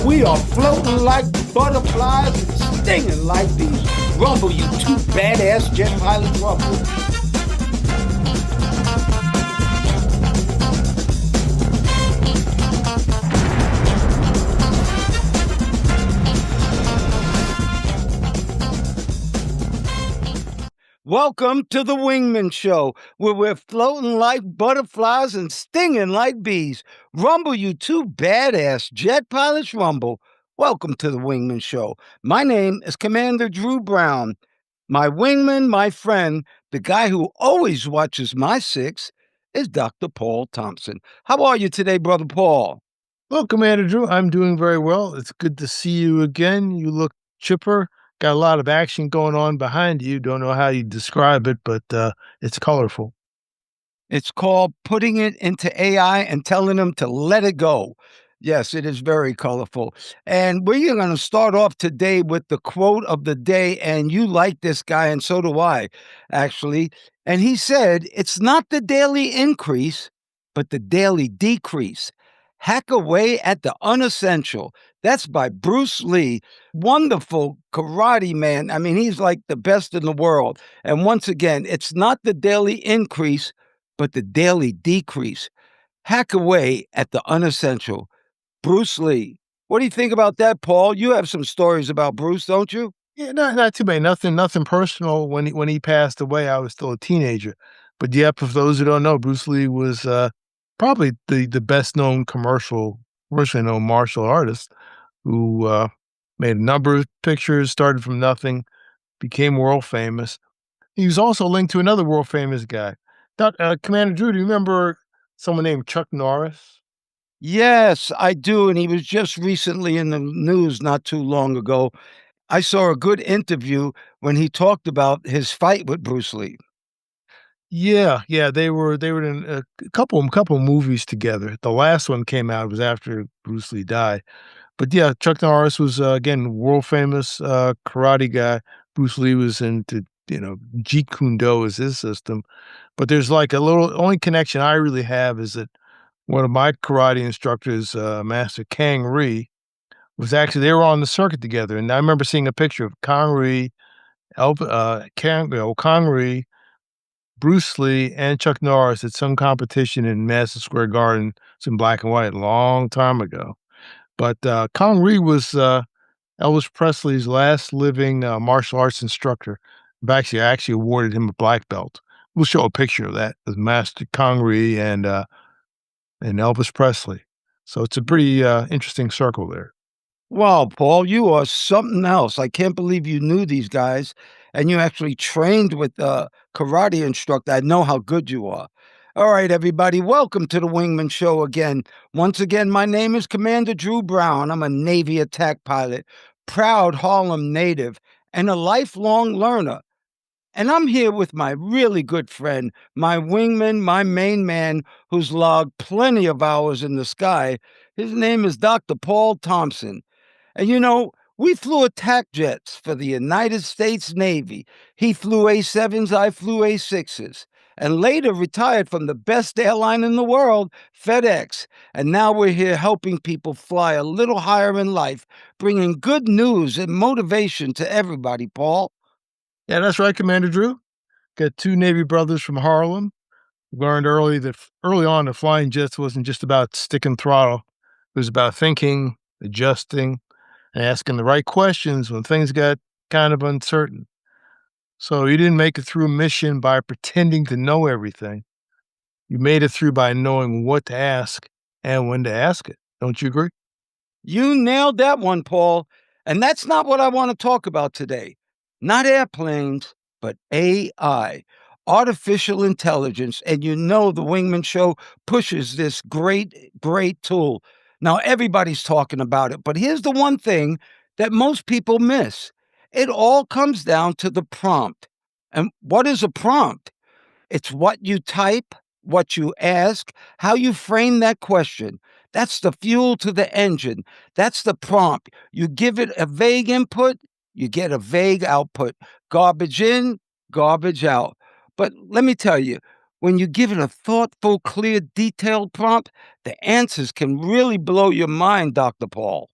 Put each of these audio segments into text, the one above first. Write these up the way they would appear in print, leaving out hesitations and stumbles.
We are floating like butterflies and stinging like bees. Rumble, you two badass jet pilots, rumble. Welcome to the Wingman Show, where we're floating like butterflies and stinging like bees. Rumble, you two badass jet pilots, rumble. Welcome to the Wingman Show. My name is Commander Drew Brown. My wingman, my friend, the guy who always watches my six, is Dr. Paul Thompson. How are you today, Brother Paul? Well, Commander Drew, I'm doing very well. It's good to see you again. You look chipper. Got a lot of action going on behind you. Don't know how you describe it, but it's colorful. It's called putting it into AI and telling them to let it go. Yes, it is very colorful. And we're going to start off today with the quote of the day. And you like this guy, and so do I, actually. And he said, "It's not the daily increase, but the daily decrease. Hack away at the unessential." That's by Bruce Lee. Wonderful karate man. I mean, he's like the best in the world. And once again, it's not the daily increase, but the daily decrease. Hack away at the unessential. Bruce Lee. What do you think about that, Paul? You have some stories about Bruce, don't you? Yeah, not too bad. Nothing personal. When he passed away, I was still a teenager. But yeah, for those who don't know, Bruce Lee was probably the best known commercially known martial artist who made a number of pictures, started from nothing, became world famous. He was also linked to another world famous guy. Commander Drew, do you remember someone named Chuck Norris? Yes, I do. And he was just recently in the news not too long ago. I saw a good interview when he talked about his fight with Bruce Lee. Yeah, they were in a couple movies together. The last one came out was after Bruce Lee died. But yeah, Chuck Norris was again world famous karate guy. Bruce Lee was into Jeet Kune Do is his system. But there's like a little only connection I really have is that one of my karate instructors, Master Kang Ree, was actually they were on the circuit together, and I remember seeing a picture of Kang Ree, Kang Ree, Bruce Lee, and Chuck Norris at some competition in Madison Square Garden. It's in black and white, a long time ago. But Kang Ree was Elvis Presley's last living martial arts instructor. I actually awarded him a black belt. We'll show a picture of that with Master Kang Ree and Elvis Presley. So it's a pretty interesting circle there. Wow, Paul, you are something else. I can't believe you knew these guys and you actually trained with a karate instructor. I know how good you are. All right, everybody, welcome to the Wingman Show again. Once again, my name is Commander Drew Brown. I'm a Navy attack pilot, proud Harlem native, and a lifelong learner. And I'm here with my really good friend, my wingman, my main man, who's logged plenty of hours in the sky. His name is Dr. Paul Thompson. And we flew attack jets for the United States Navy. He flew A-7s, I flew A-6s, and later retired from the best airline in the world, FedEx. And now we're here helping people fly a little higher in life, bringing good news and motivation to everybody, Paul. Yeah, that's right, Commander Drew. Got two Navy brothers from Harlem. Learned early on that flying jets wasn't just about sticking throttle. It was about thinking, adjusting, and asking the right questions when things got kind of uncertain. So you didn't make it through a mission by pretending to know everything. You made it through by knowing what to ask and when to ask it. Don't you agree? You nailed that one, Paul. And that's not what I want to talk about today. Not airplanes, but AI, artificial intelligence. And the Wingman Show pushes this great tool. Now, everybody's talking about it, but here's the one thing that most people miss: it all comes down to the prompt. And what is a prompt? It's what you type, what you ask, how you frame that question. That's the fuel to the engine. That's the prompt. You give it a vague input, you get a vague output. Garbage in, garbage out. But let me tell you, when you give it a thoughtful, clear, detailed prompt, the answers can really blow your mind, Dr. Paul.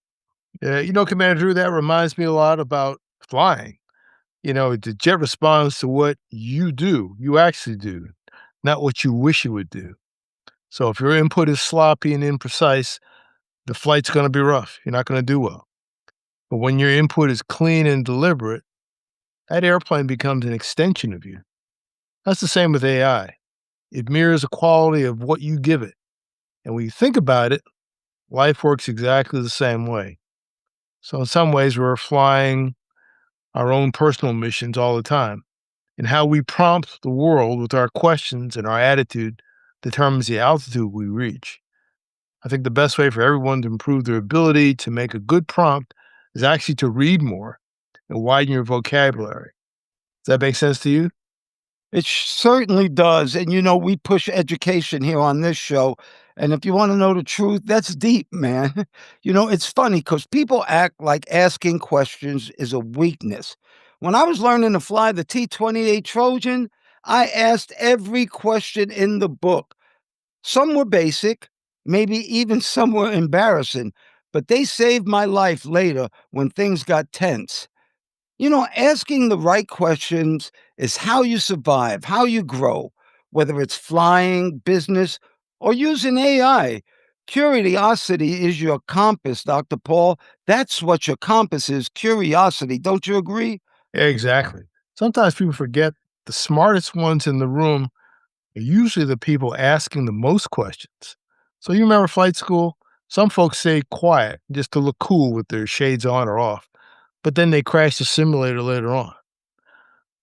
Yeah, Commander Drew, that reminds me a lot about flying. The jet responds to what you actually do, not what you wish you would do. So if your input is sloppy and imprecise, the flight's going to be rough. You're not going to do well. But when your input is clean and deliberate, that airplane becomes an extension of you. That's the same with AI. It mirrors the quality of what you give it. And when you think about it, life works exactly the same way. So in some ways, we're flying our own personal missions all the time. And how we prompt the world with our questions and our attitude determines the altitude we reach. I think the best way for everyone to improve their ability to make a good prompt is actually to read more and widen your vocabulary. Does that make sense to you? It certainly does. And we push education here on this show. And if you want to know the truth, that's deep, man. It's funny because people act like asking questions is a weakness. When I was learning to fly the T-28 Trojan, I asked every question in the book. Some were basic, maybe even some were embarrassing, but they saved my life later when things got tense. Asking the right questions is how you survive, how you grow, whether it's flying, business, or using AI. Curiosity is your compass, Dr. Paul. That's what your compass is, curiosity. Don't you agree? Exactly. Sometimes people forget the smartest ones in the room are usually the people asking the most questions. So you remember flight school? Some folks stay quiet just to look cool with their shades on or off, but then they crash the simulator later on.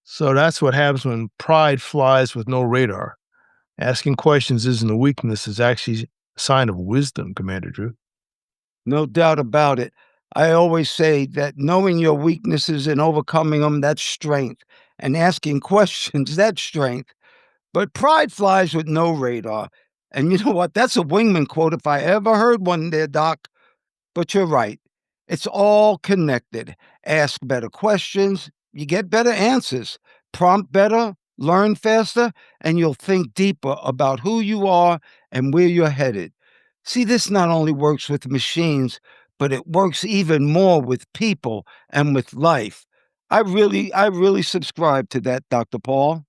So that's what happens when pride flies with no radar. Asking questions isn't a weakness, it's actually a sign of wisdom, Commander Drew. No doubt about it. I always say that knowing your weaknesses and overcoming them, that's strength. And asking questions, that's strength. But pride flies with no radar. And you know what? That's a wingman quote if I ever heard one there, Doc. But you're right. It's all connected. Ask better questions, you get better answers. Prompt better, learn faster, and you'll think deeper about who you are and where you're headed. See, this not only works with machines, but it works even more with people and with life. I really subscribe to that, Dr. Paul.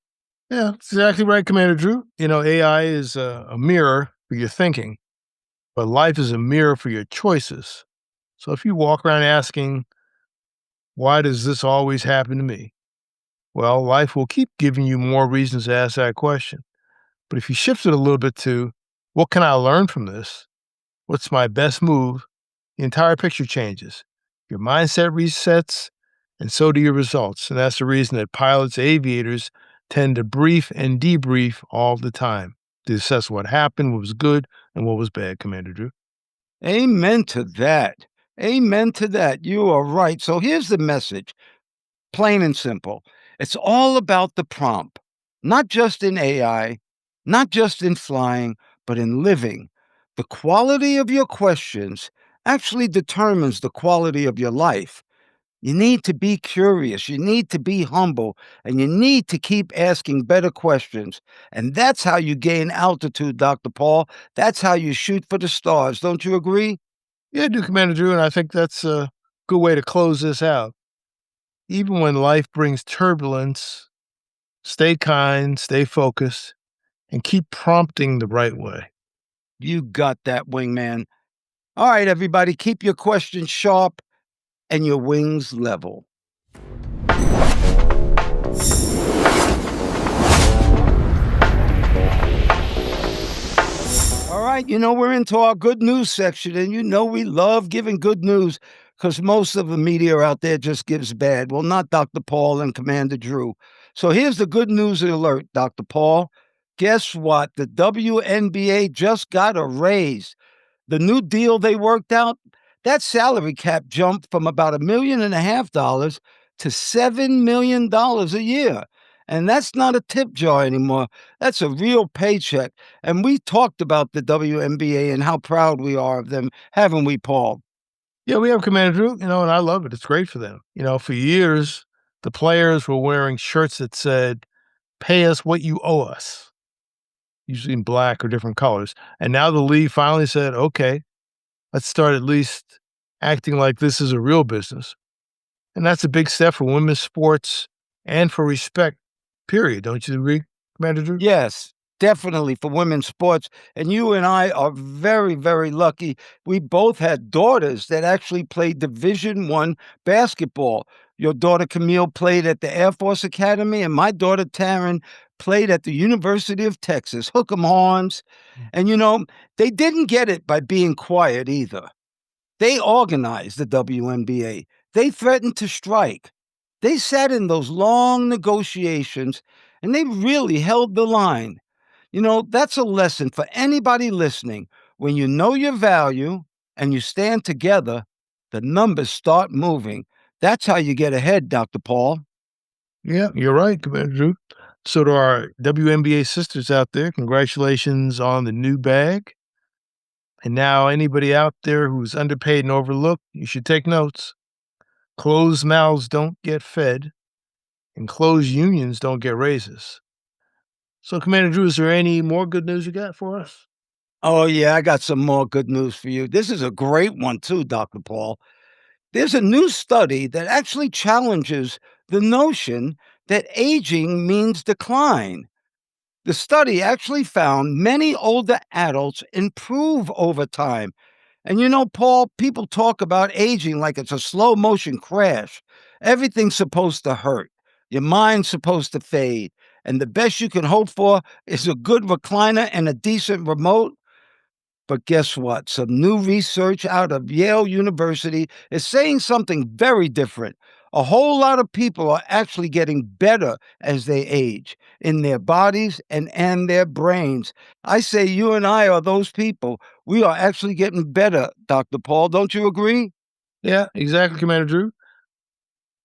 Yeah, that's exactly right, Commander Drew. AI is a mirror for your thinking, but life is a mirror for your choices. So if you walk around asking, why does this always happen to me? Well, life will keep giving you more reasons to ask that question. But if you shift it a little bit to, what can I learn from this? What's my best move? The entire picture changes. Your mindset resets, and so do your results. And that's the reason that pilots, aviators tend to brief and debrief all the time to assess what happened, what was good, and what was bad, Commander Drew. Amen to that. Amen to that. You are right. So here's the message, plain and simple. It's all about the prompt, not just in AI, not just in flying, but in living. The quality of your questions actually determines the quality of your life. You need to be curious, you need to be humble, and you need to keep asking better questions. And that's how you gain altitude, Dr. Paul. That's how you shoot for the stars. Don't you agree? Yeah, I do, Commander Drew, and I think that's a good way to close this out. Even when life brings turbulence, stay kind, stay focused, and keep prompting the right way. You got that, wingman. All right, everybody, keep your questions sharp and your wings level. All right, we're into our good news section, and we love giving good news because most of the media out there just gives bad. Well, not Dr. Paul and Commander Drew. So here's the good news alert, Dr. Paul. Guess what? The WNBA just got a raise. The new deal they worked out, that salary cap jumped from about $1.5 million to $7 million a year. And that's not a tip jar anymore. That's a real paycheck. And we talked about the WNBA and how proud we are of them, haven't we, Paul? Yeah, we have Commander Drew, and I love it. It's great for them. For years, the players were wearing shirts that said, pay us what you owe us, usually in black or different colors. And now the league finally said, okay, let's start at least acting like this is a real business. And that's a big step for women's sports and for respect, period. Don't you agree, Commander Drew? Yes, definitely for women's sports. And you and I are very, very lucky. We both had daughters that actually played Division I basketball. Your daughter Camille played at the Air Force Academy, and my daughter Taryn played at the University of Texas, Hook 'em Horns. And they didn't get it by being quiet either. They organized the WNBA. They threatened to strike. They sat in those long negotiations and they really held the line. That's a lesson for anybody listening. When you know your value and you stand together, the numbers start moving. That's how you get ahead, Dr. Paul. Yeah, you're right, Commander Drew. So to our WNBA sisters out there, congratulations on the new bag. And now anybody out there who's underpaid and overlooked, you should take notes. Closed mouths don't get fed, and closed unions don't get raises. So, Commander Drew, is there any more good news you got for us? Oh, yeah, I got some more good news for you. This is a great one, too, Dr. Paul. There's a new study that actually challenges the notion that aging means decline. The study actually found many older adults improve over time. And Paul, people talk about aging like it's a slow motion crash. Everything's supposed to hurt. Your mind's supposed to fade. And the best you can hope for is a good recliner and a decent remote. But guess what? Some new research out of Yale University is saying something very different. A whole lot of people are actually getting better as they age in their bodies and their brains. I say you and I are those people. We are actually getting better, Dr. Paul. Don't you agree? Yeah, exactly, Commander Drew.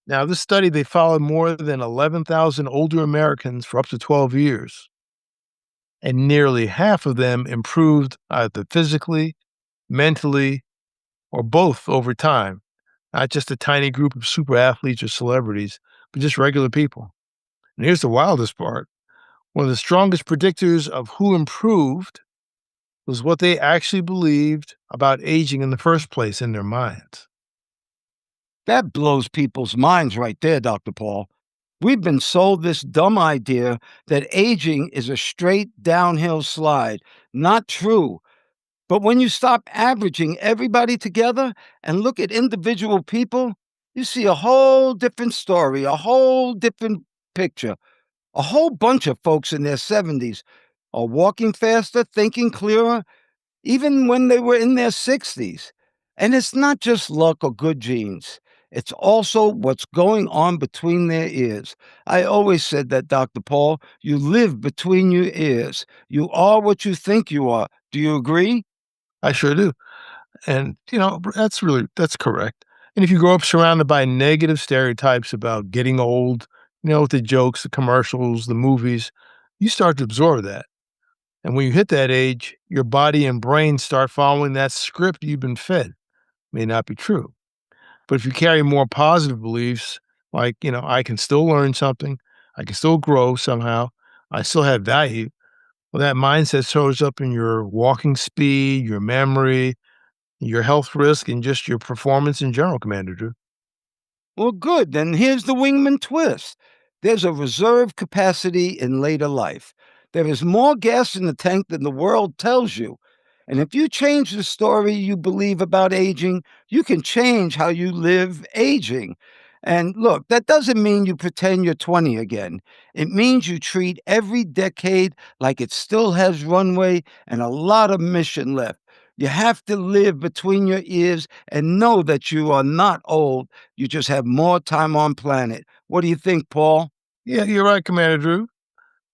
Now, this study, they followed more than 11,000 older Americans for up to 12 years, and nearly half of them improved either physically, mentally, or both over time. Not just a tiny group of super athletes or celebrities, but just regular people. And here's the wildest part: one of the strongest predictors of who improved was what they actually believed about aging in the first place in their minds. That blows people's minds right there, Dr. Paul. We've been sold this dumb idea that aging is a straight downhill slide. Not true. But when you stop averaging everybody together and look at individual people, you see a whole different story, a whole different picture. A whole bunch of folks in their 70s are walking faster, thinking clearer, even when they were in their 60s. And it's not just luck or good genes. It's also what's going on between their ears. I always said that, Dr. Paul. You live between your ears. You are what you think you are. Do you agree? I sure do. And, that's correct. And if you grow up surrounded by negative stereotypes about getting old, with the jokes, the commercials, the movies, you start to absorb that. And when you hit that age, your body and brain start following that script you've been fed. May not be true. But if you carry more positive beliefs, like, I can still learn something, I can still grow somehow, I still have value, well, that mindset shows up in your walking speed, your memory, your health risk, and just your performance in general, Commander Drew. Well, good. Then here's the wingman twist. There's a reserve capacity in later life. There is more gas in the tank than the world tells you. And if you change the story you believe about aging, you can change how you live aging. And look, that doesn't mean you pretend you're 20 again. It means you treat every decade like it still has runway and a lot of mission left. You have to live between your ears and know that you are not old. You just have more time on planet. What do you think, Paul? Yeah, you're right, Commander Drew.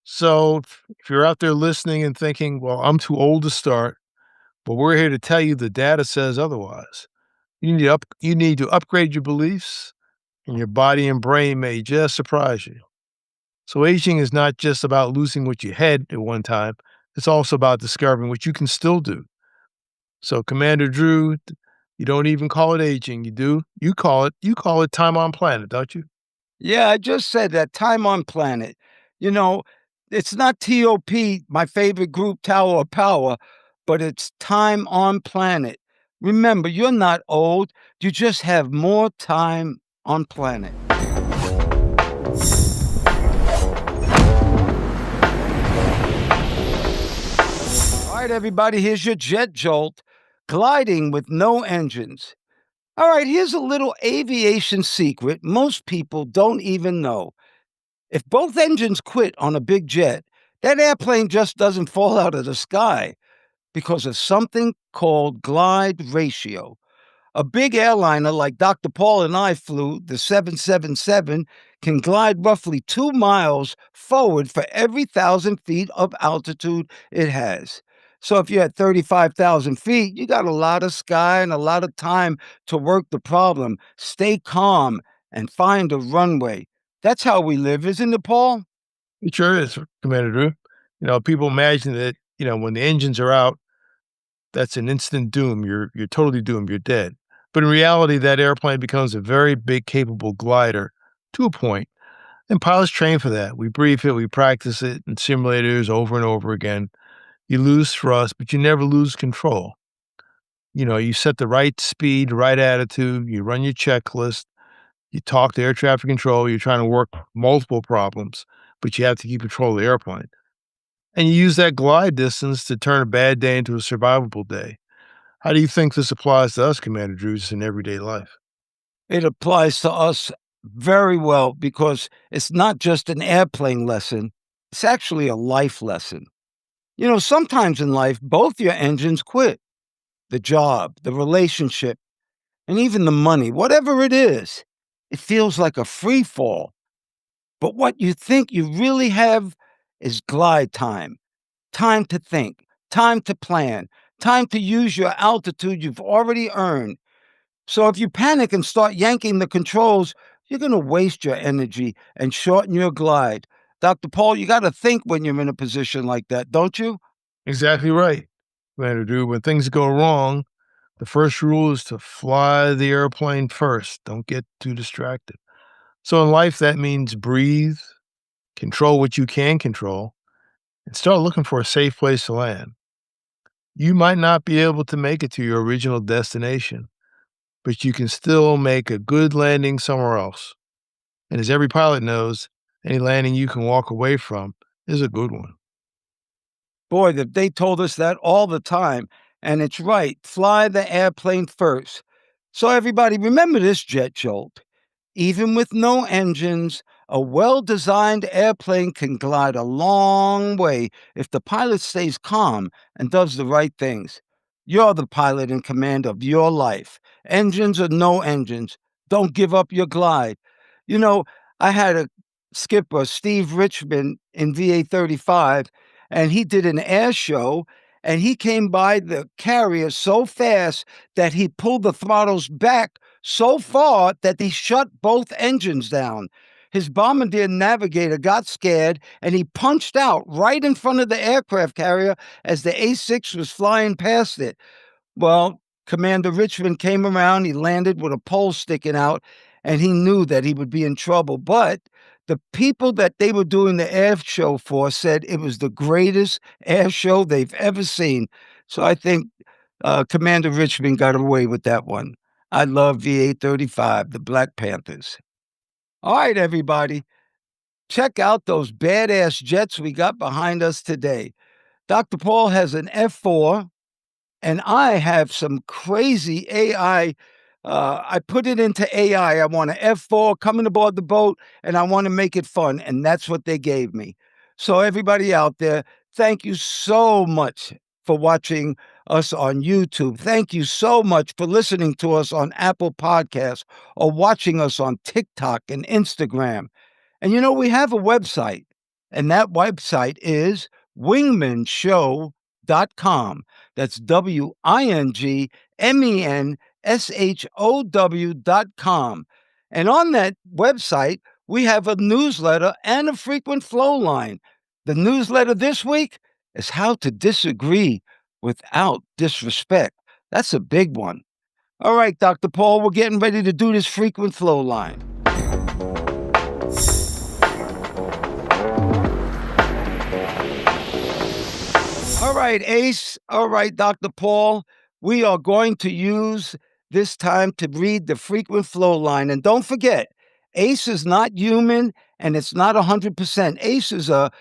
So if you're out there listening and thinking, well, I'm too old to start, but we're here to tell you the data says otherwise. You need to upgrade your beliefs, and your body and brain may just surprise you. So aging is not just about losing what you had at one time. It's also about discovering what you can still do. So Commander Drew, you don't even call it aging. You do. You call it time on planet, don't you? Yeah, I just said that time on planet. You know, it's not TOP, my favorite group, Tower of Power, but it's time on planet. Remember, you're not old, you just have more time on planet. All right, everybody, here's your jet jolt gliding with no engines. All right, here's a little aviation secret most people don't even know. If both engines quit on a big jet, that airplane just doesn't fall out of the sky because of something called glide ratio. A big airliner like Dr. Paul and I flew, the 777, can glide roughly 2 miles forward for every 1,000 feet of altitude it has. So if you're at 35,000 feet, you got a lot of sky and a lot of time to work the problem. Stay calm and find a runway. That's how we live, isn't it, Paul? It sure is, Commander Drew. People imagine that, when the engines are out, that's an instant doom. You're totally doomed. You're dead. But in reality, that airplane becomes a very big, capable glider to a point. And pilots train for that. We brief it, we practice it in simulators over and over again. You lose thrust, but you never lose control. You set the right speed, right attitude, you run your checklist, you talk to air traffic control, you're trying to work multiple problems, but you have to keep control of the airplane. And you use that glide distance to turn a bad day into a survivable day. How do you think this applies to us, Commander Drew, just in everyday life? It applies to us very well because it's not just an airplane lesson, it's actually a life lesson. Sometimes in life, both your engines quit: the job, the relationship, and even the money, whatever it is. It feels like a free fall. But what you think you really have is glide time, time to think, time to plan, time to use your altitude you've already earned. So if you panic and start yanking the controls, you're going to waste your energy and shorten your glide. Dr. Paul, you got to think when you're in a position like that, don't you? Exactly right, Commander Drew. When things go wrong, the first rule is to fly the airplane first. Don't get too distracted. So in life, that means breathe, control what you can control, and start looking for a safe place to land. You might not be able to make it to your original destination, but you can still make a good landing somewhere else. And as every pilot knows, any landing you can walk away from is a good one. Boy, that they told us that all the time. And it's right. Fly the airplane first. So, everybody, remember this jet jolt. Even with no engines, a well designed airplane can glide a long way if the pilot stays calm and does the right things. You're the pilot in command of your life. Engines or no engines, don't give up your glide. You know, I had a skipper, Steve Richmond, in VA 35, and he did an air show. And he came by the carrier so fast that he pulled the throttles back so far that he shut both engines down. His bombardier navigator got scared and he punched out right in front of the aircraft carrier as the A6 was flying past it. Well, Commander Richmond came around, he landed with a pole sticking out, and he knew that he would be in trouble. But the people that they were doing the air show for said it was the greatest air show they've ever seen. So I think Commander Richmond got away with that one. I love VA 35, the Black Panthers. All right, everybody, check out those badass jets we got behind us today. Dr. Paul has an F4 and I have some crazy AI. I put it into AI. I want an F4 coming aboard the boat, and I want to make it fun. And that's what they gave me. So, everybody out there, thank you so much for watching us on YouTube. Thank you so much for listening to us on Apple Podcasts or watching us on TikTok and Instagram. And we have a website, and that website is wingmenshow.com. That's WINGMENSHOW.com. And on that website, we have a newsletter and a frequent flow line. The newsletter this week is how to disagree without disrespect. That's a big one. All right, Dr. Paul, we're getting ready to do this frequent flow line. All right, Ace. All right, Dr. Paul. We are going to use this time to read the frequent flow line. And don't forget, ACE is not human and it's not 100%. ACE is a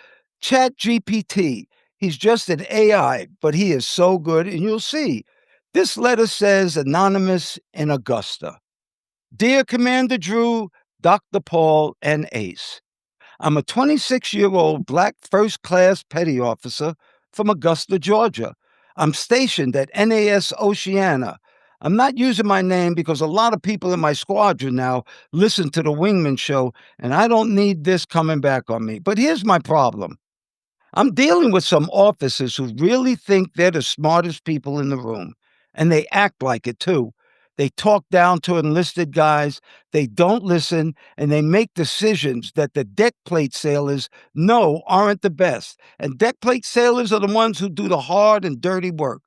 chat GPT. He's just an AI, but he is so good. And you'll see. This letter says, Anonymous in Augusta. Dear Commander Drew, Dr. Paul, and Ace. I'm a 26-year-old black first class petty officer from Augusta, Georgia. I'm stationed at NAS Oceana. I'm not using my name because a lot of people in my squadron now listen to the Wingman Show, and I don't need this coming back on me. But here's my problem. I'm dealing with some officers who really think they're the smartest people in the room, and they act like it too. They talk down to enlisted guys, they don't listen, and they make decisions that the deck plate sailors know aren't the best. And deck plate sailors are the ones who do the hard and dirty work.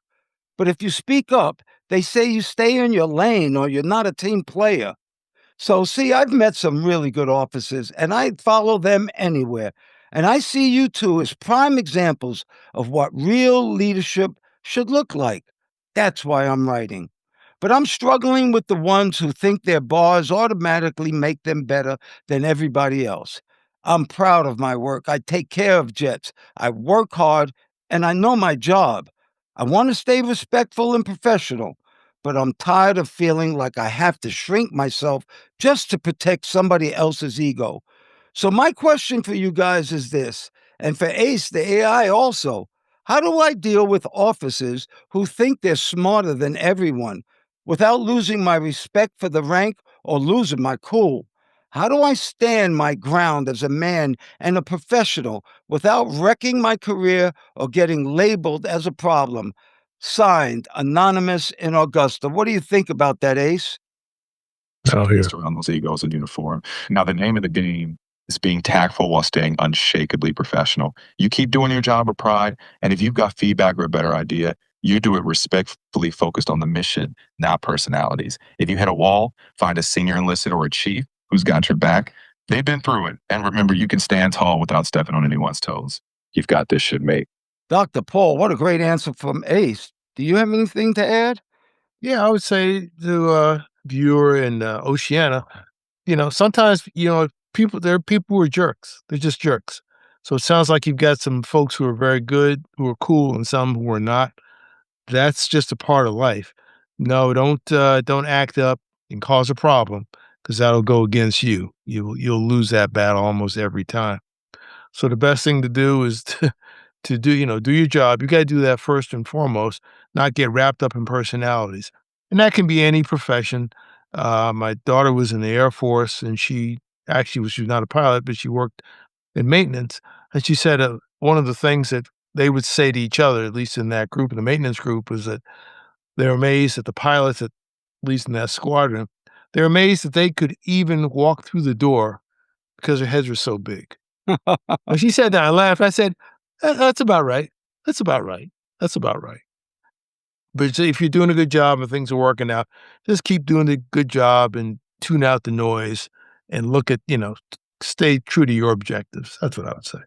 But if you speak up, they say you stay in your lane or you're not a team player. So, see, I've met some really good officers and I follow them anywhere. And I see you two as prime examples of what real leadership should look like. That's why I'm writing. But I'm struggling with the ones who think their bars automatically make them better than everybody else. I'm proud of my work. I take care of jets. I work hard and I know my job. I want to stay respectful and professional, but I'm tired of feeling like I have to shrink myself just to protect somebody else's ego. So, my question for you guys is this, and for Ace, the AI also. How do I deal with officers who think they're smarter than everyone without losing my respect for the rank or losing my cool? How do I stand my ground as a man and a professional without wrecking my career or getting labeled as a problem? Signed, Anonymous in Augusta. What do you think about that, Ace? Oh, here. Based around those egos in uniform. Now, the name of the game is being tactful while staying unshakably professional. You keep doing your job with pride, and if you've got feedback or a better idea, you do it respectfully focused on the mission, not personalities. If you hit a wall, find a senior enlisted or a chief who's got your back. They've been through it. And remember, you can stand tall without stepping on anyone's toes. You've got this shit, mate. Dr. Paul, what a great answer from Ace. Do you have anything to add? Yeah, I would say to viewer in Oceania, sometimes people there are people who are jerks. They're just jerks. So it sounds like you've got some folks who are very good, who are cool, and some who are not. That's just a part of life. No, don't act up and cause a problem because that'll go against you. You'll lose that battle almost every time. So the best thing to do is to do, do your job. You got to do that first and foremost, not get wrapped up in personalities. And that can be any profession. My daughter was in the Air Force and she was not a pilot, but she worked in maintenance. And she said one of the things that they would say to each other, at least in that group, in the maintenance group, was that they're amazed that the pilots, at least in that squadron, they're amazed that they could even walk through the door because their heads were so big. When she said that, I laughed. I said, That's about right. That's about right. That's about right." But if you're doing a good job and things are working out, just keep doing the good job and tune out the noise and look at, stay true to your objectives. That's what I would say.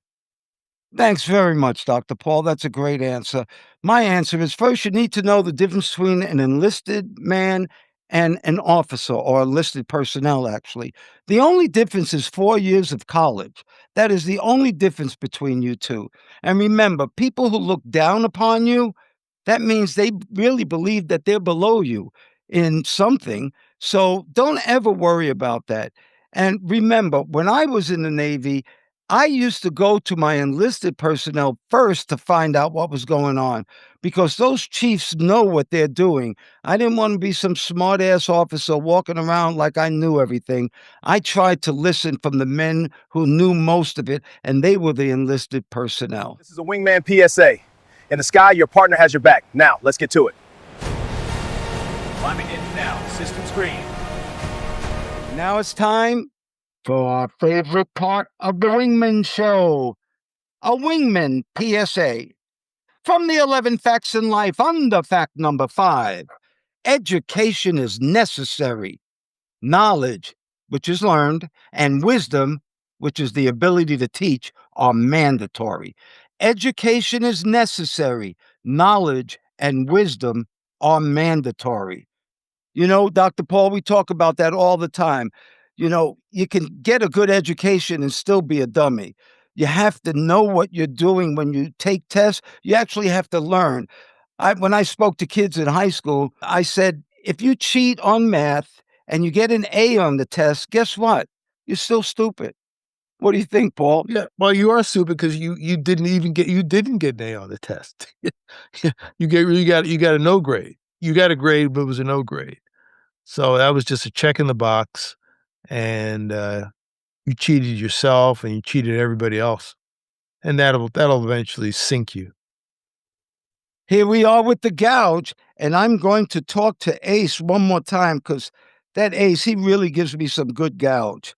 Thanks very much, Dr. Paul. That's a great answer. My answer is first, you need to know the difference between an enlisted man and an officer or enlisted personnel, actually. The only difference is 4 years of college. That is the only difference between you two. And remember, people who look down upon you, that means they really believe that they're below you in something. So don't ever worry about that. And remember, when I was in the Navy, I used to go to my enlisted personnel first to find out what was going on because those chiefs know what they're doing. I didn't want to be some smart ass officer walking around like I knew everything. I tried to listen from the men who knew most of it, and they were the enlisted personnel. This is a Wingman PSA. In the sky, your partner has your back. Now, let's get to it. Climbing in now, system screen. Now it's time for our favorite part of the Wingman Show, a Wingman PSA. From the 11 facts in life, under fact number 5, education is necessary. Knowledge, which is learned, and wisdom, which is the ability to teach, are mandatory. Education is necessary. Knowledge and wisdom are mandatory. Dr. Paul, we talk about that all the time. You can get a good education and still be a dummy. You have to know what you're doing when you take tests. You actually have to learn. When I spoke to kids in high school, I said, if you cheat on math and you get an A on the test, guess what? You're still stupid. What do you think, Paul? Yeah, well, you are stupid because you didn't get an A on the test. You got a no grade. You got a grade, but it was a no grade. So that was just a check in the box, and, you cheated yourself and you cheated everybody else, and that'll eventually sink you. Here we are with the gouge, and I'm going to talk to Ace one more time because that Ace, he really gives me some good gouge.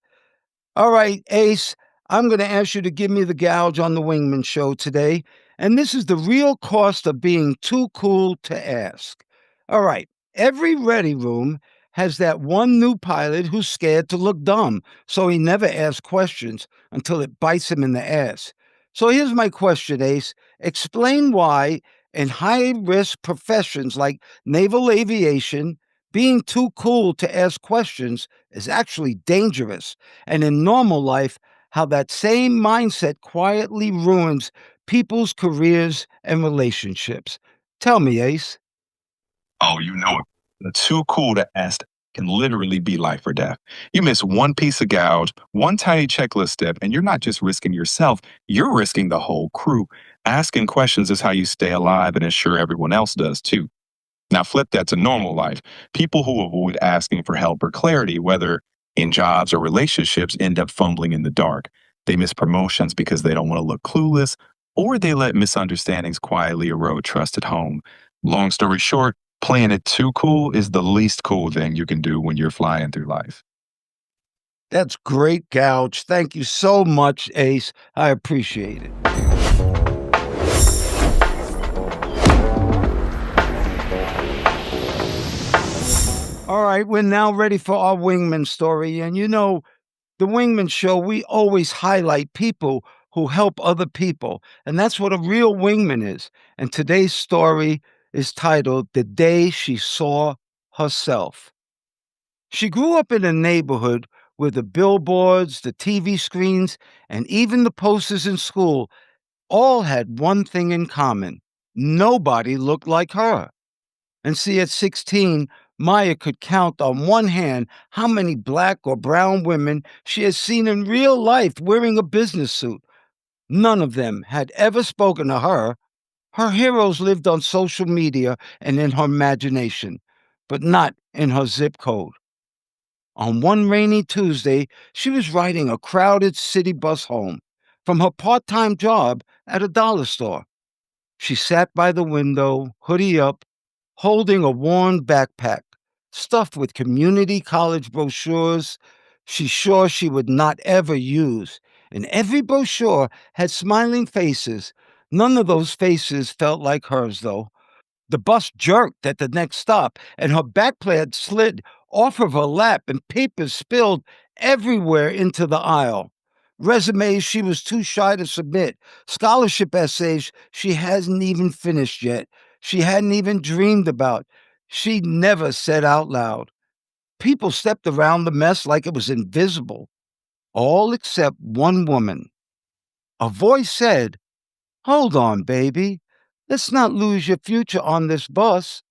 All right, Ace, I'm going to ask you to give me the gouge on the Wingman Show today. And this is the real cost of being too cool to ask. All right, every ready room has that one new pilot who's scared to look dumb, so he never asks questions until it bites him in the ass. So here's my question, Ace. Explain why, in high risk professions like naval aviation, being too cool to ask questions is actually dangerous, and in normal life, how that same mindset quietly ruins people's careers and relationships. Tell me, Ace. Oh, you know it. The too cool to ask can literally be life or death. You miss one piece of gouge, one tiny checklist step, and you're not just risking yourself, you're risking the whole crew. Asking questions is how you stay alive and ensure everyone else does too. Now, flip that to normal life. People who avoid asking for help or clarity, whether in jobs or relationships, end up fumbling in the dark. They miss promotions because they don't want to look clueless, or they let misunderstandings quietly erode trust at home. Long story short, playing it too cool is the least cool thing you can do when you're flying through life. That's great gouge. Thank you so much, Ace. I appreciate it. All right, we're now ready for our wingman story. And the Wingman Show, we always highlight people who help other people. And that's what a real wingman is. And today's story is titled The Day She Saw Herself. She grew up in a neighborhood where the billboards, the TV screens, and even the posters in school all had one thing in common: nobody looked like her. And see, at 16, Maya could count on one hand how many black or brown women she had seen in real life wearing a business suit. None of them had ever spoken to her. Her heroes lived on social media and in her imagination, but not in her zip code. On one rainy Tuesday, she was riding a crowded city bus home from her part time job at a dollar store. She sat by the window, hoodie up, holding a worn backpack stuffed with community college brochures she's sure she would not ever use. And every brochure had smiling faces. None of those faces felt like hers, though. The bus jerked at the next stop, and her backpack slid off of her lap, and papers spilled everywhere into the aisle. Resumes she was too shy to submit, scholarship essays she hasn't even finished yet, she hadn't even dreamed about, she never said out loud. People stepped around the mess like it was invisible, all except one woman. A voice said, "Hold on, baby. Let's not lose your future on this bus."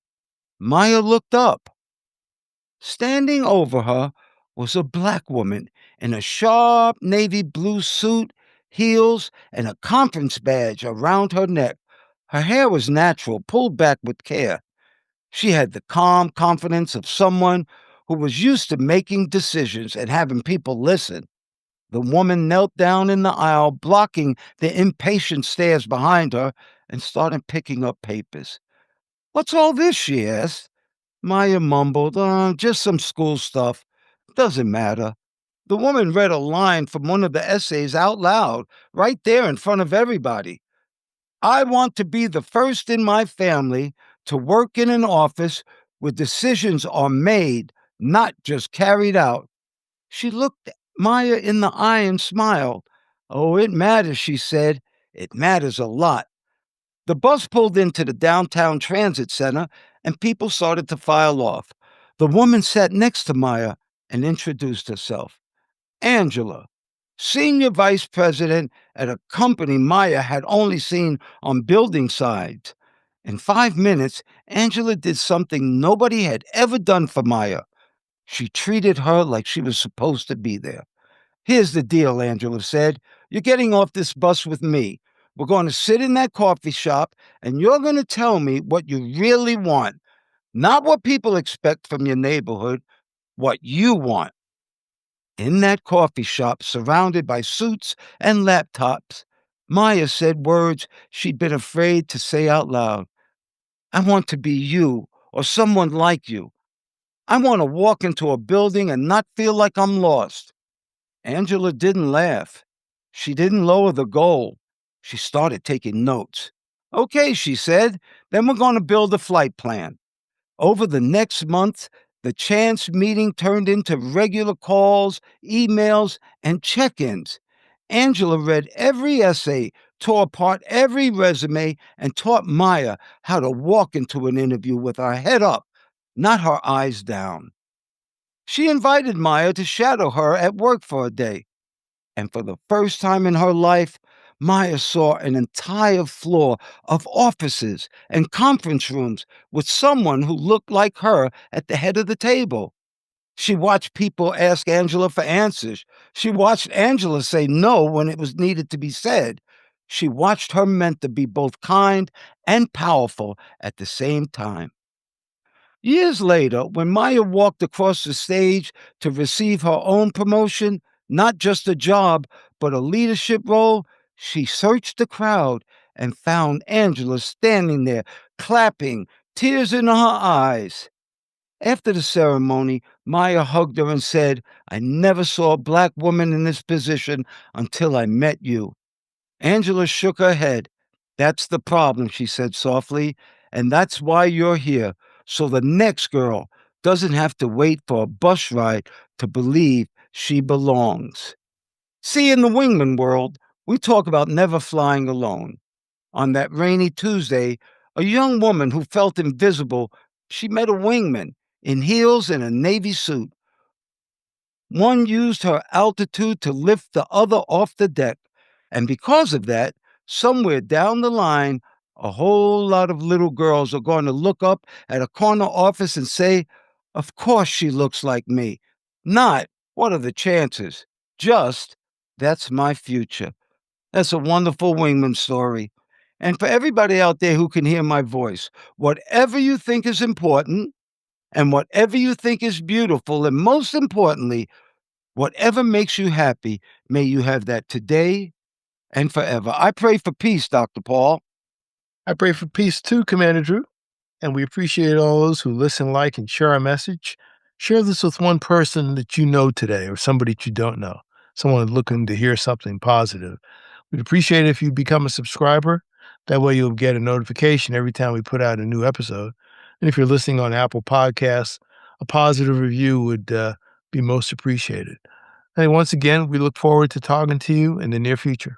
Maya looked up. Standing over her was a black woman in a sharp navy blue suit, heels, and a conference badge around her neck. Her hair was natural, pulled back with care. She had the calm confidence of someone who was used to making decisions and having people listen. The woman knelt down in the aisle, blocking the impatient stares behind her, and started picking up papers. "What's all this?" she asked. Maya mumbled, just some school stuff. Doesn't matter." The woman read a line from one of the essays out loud, right there in front of everybody. "I want to be the first in my family to work in an office where decisions are made, not just carried out." She looked Maya in the eye and smiled. "Oh, it matters," she said. "It matters a lot." The bus pulled into the downtown transit center and people started to file off. The woman sat next to Maya and introduced herself. Angela, senior vice president at a company Maya had only seen on building sides. In 5 minutes, Angela did something nobody had ever done for Maya. She treated her like she was supposed to be there. Here's the deal, Angela said. You're getting off this bus with me. We're going to sit in that coffee shop and you're going to tell me what you really want, not what people expect from your neighborhood, what you want. In that coffee shop, surrounded by suits and laptops, Maya said words she'd been afraid to say out loud. I want to be you or someone like you. I want to walk into a building and not feel like I'm lost. Angela didn't laugh. She didn't lower the goal. She started taking notes. Okay, she said, then we're going to build a flight plan. Over the next month, the chance meeting turned into regular calls, emails, and check ins. Angela read every essay, tore apart every resume, and taught Maya how to walk into an interview with her head up, not her eyes down. She invited Maya to shadow her at work for a day. And for the first time in her life, Maya saw an entire floor of offices and conference rooms with someone who looked like her at the head of the table. She watched people ask Angela for answers. She watched Angela say no when it was needed to be said. She watched her mentor be both kind and powerful at the same time. Years later, when Maya walked across the stage to receive her own promotion, not just a job, but a leadership role, she searched the crowd and found Angela standing there, clapping, tears in her eyes. After the ceremony, Maya hugged her and said, I never saw a black woman in this position until I met you. Angela shook her head. That's the problem, she said softly, and that's why you're here, so the next girl doesn't have to wait for a bus ride to believe she belongs. See, in the wingman world, we talk about never flying alone. On that rainy Tuesday, a young woman who felt invisible, she met a wingman in heels and a navy suit. One used her altitude to lift the other off the deck. And because of that, somewhere down the line, a whole lot of little girls are going to look up at a corner office and say, of course she looks like me. Not, what are the chances? Just, that's my future. That's a wonderful wingman story. And for everybody out there who can hear my voice, whatever you think is important and whatever you think is beautiful, and most importantly, whatever makes you happy, may you have that today and forever. I pray for peace, Dr. Paul. I pray for peace too, Commander Drew. And we appreciate all those who listen, like, and share our message. Share this with one person that you know today or somebody that you don't know, someone looking to hear something positive. We'd appreciate it if you become a subscriber. That way you'll get a notification every time we put out a new episode. And if you're listening on Apple Podcasts, a positive review would be most appreciated. And once again, we look forward to talking to you in the near future.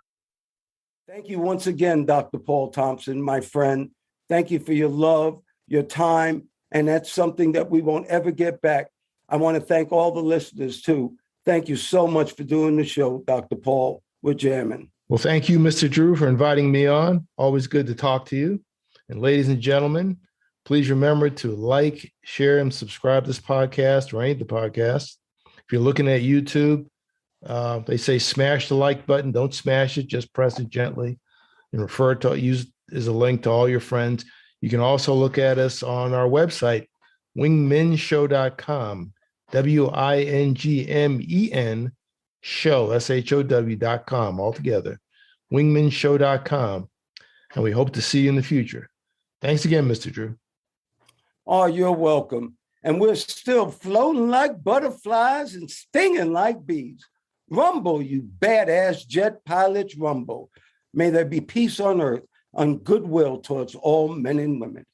Thank you once again, Dr. Paul Thompson, my friend. Thank you for your love, your time, and that's something that we won't ever get back. I want to thank all the listeners, too. Thank you so much for doing the show, Dr. Paul. We're jamming. Well, thank you, Mr. Drew, for inviting me on. Always good to talk to you. And ladies and gentlemen, please remember to like, share, and subscribe to this podcast or any of the podcasts. If you're looking at YouTube, they say smash the like button. Don't smash it, just press it gently and refer to use as a link to all your friends. You can also look at us on our website, wingmenshow.com, WINGMEN show, SHOW.com, altogether, wingmenshow.com. And we hope to see you in the future. Thanks again, Mr. Drew. Oh, you're welcome. And we're still floating like butterflies and stinging like bees. Rumble, you badass jet pilots, rumble. May there be peace on earth and goodwill towards all men and women.